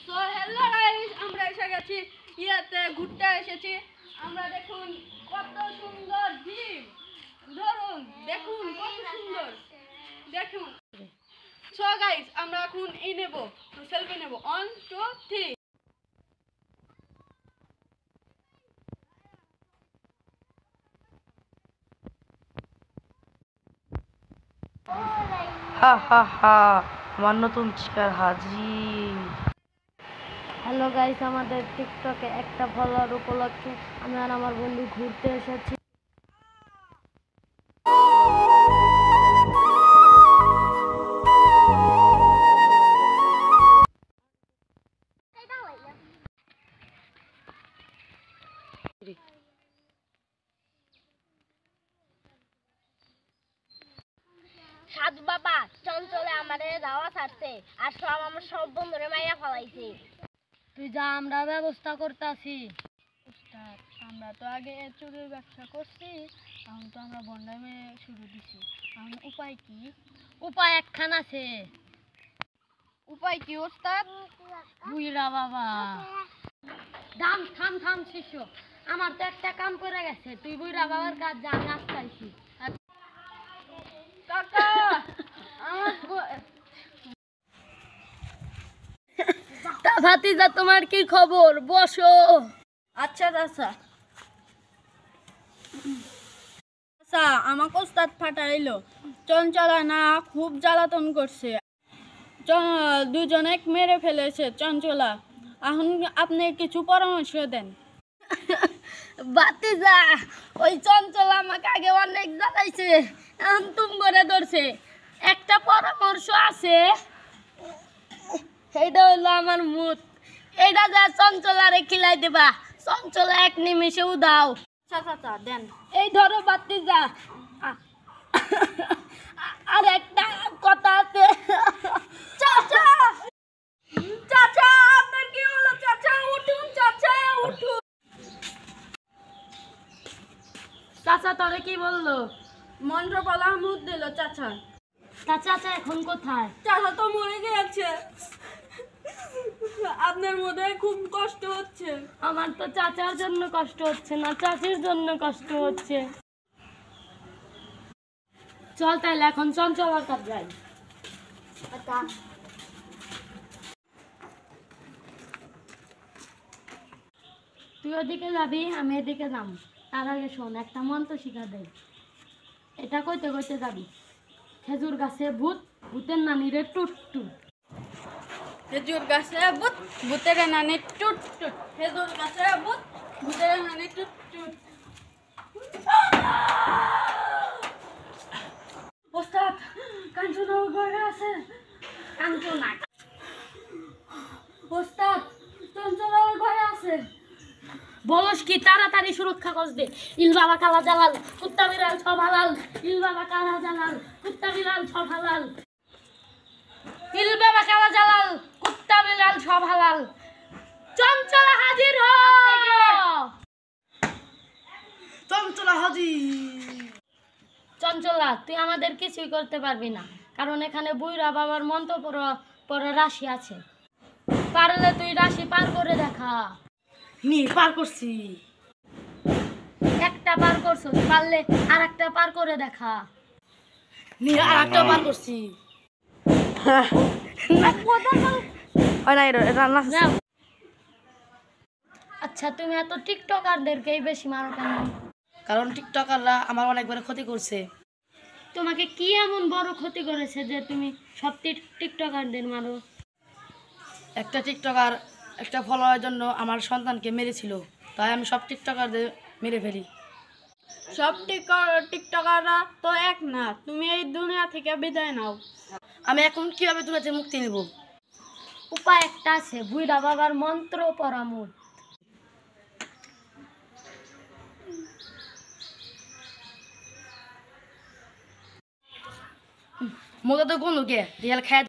So hello guys, আমরা এসে গেছি ইয়াতে ঘুরতে এসেছি। আমরা দেখুন কত সুন্দর ভিউ, ধরুন দেখুন কত সুন্দর দেখুন। সো গাইস, আমরা এখন নেব সেলফি নেব। 1 2 3। হা হা হা, আমার নতুন শিকার হাজির। হ্যালো গাইস, আমাদের টিকটকে একটা ফলোয়ার উপলক্ষে আমি আর আমার বন্ধু ঘুরতে এসেছি। সাধু বাবা চঞ্চলে আমাদের যাওয়া ছাড়ছে আর সব বন্ধুরে মাইয়া ফলাইছে। তুই যা, আমরা ব্যবস্থা করতেছি। আমরা তো আগে চুরির ব্যবসা করছি, এখন তো আমরা বন্ডামে শুরু দিছি। এখন উপায় কি? উপায় একখান আছে। উপায় কি ওস্তাদ? বুইরা বাবা দাম থাম থাম শিষ্য, আমার তো একটা কাম করে গেছে। তুই বুইরা বাবার কাজ যা, আমি আসতেছি। কাকা আমার ভাতিজা, তোমার কি খবর? বসো। আচ্ছা চাচা। আচ্ছা, আমাকে ওস্তাদ ফাটাইলো। চঞ্চলা না খুব জ্বালাতন করছে, দুজনে মেরে ফেলেছে চঞ্চলা। এখন আপনি কিছু পরামর্শ দেন। ভাতিজা, ওই চঞ্চল আমাকে আগে অনেক জ্বালাইছে, এখন তুম করে ধরছে। একটা পরামর্শ আছে, সেইটা হইলো আমার মুত। এইটা যা চঞ্চলারে খিলাই দেবা, চঞ্চলা এক নিমিষে উদাও। আচ্ছা চাচা দেন। এই ধরো ভাতিজা। আর একটা কথা আছে। চাচা চাচা, আপনার কি হলো? চাচা উঠুন, চাচা উঠুন। চাচা তোরে কি বললো? মন্ত্র বলা মুখ দিল চাচা। তা চাচা এখন কোথায়? চাচা তো মরে গেছে। আপনার মধ্যে খুব কষ্ট হচ্ছে। আমার তো চাচার জন্য কষ্ট হচ্ছে না, চাচির জন্য কষ্ট হচ্ছে। চল তাইলে এখন চঞ্চলার কাছে যাই। তুই ওদিকে যাবি, আমি এদিকে যাম। তার আগে শোন, একটা মন্ত্র শিখা দেয়। এটা কইতে কইতে যাবি। খেজুর গাছে ভূত, ভূতের নানিরে টুট টুট। খেজুর গাছে ভূত, ভূতের নানি টুট টুট। খেজুর গাছে ভূত, ভূতের নানি টুট টুট। ওস্তাদ, কাঞ্চনা ঘরে আছে। কাঞ্চনা। ওস্তাদ, চঞ্চলা ঘরে আছে। বলস কি? তাড়াতাড়ি সুরক্ষা কর দে। ইল বাবা কালা জালাল, কুত্তা বিড়াল সব হালাল। ইল বাবা কালা জালাল, কুত্তা বিড়াল সব হালাল। ইল বাবা কালা জালাল, কুত্তা বিড়াল সব হালাল। চঞ্চলা হাজির হ। চঞ্চলা হাজির। চঞ্চলা, তুই আমাদের কিছুই করতে পারবি না, কারণ এখানে বুইরা বাবার মন্ত্র পড়া রাশি আছে। পারলে তুই রাশি পার করে দেখা। নি পার করছি। একটা পার করছো, পারলে আর একটা পার করে দেখা। নি আর একটা পার করছি। হয় না, এটা না। যাও। আচ্ছা, তুমি এত টিকটকারদেরকেই বেশি মারো কেন? কারণ টিকটকাররা আমার অনেকবার ক্ষতি করছে। তোমাকে কি এমন বড় ক্ষতি করেছে যে তুমি সব টিকটকারদের মারো? একটা টিকটকার একটা ফলোয়ারের জন্য আমার সন্তানকে মেরেছিল, তাই আমি সব টিকটকারদের মেরে ফেলি। সব টিকটকাররা তো এক না, তুমি এই দুনিয়া থেকে বিদায় নাও। আমি এখন কিভাবে দুনিয়াতে মুক্তি নেব? উপায় একটা আছে, বুইড়া বাবার মন্ত্র পরামর্শ। মোটা তো কোন কে রিয়াল খায়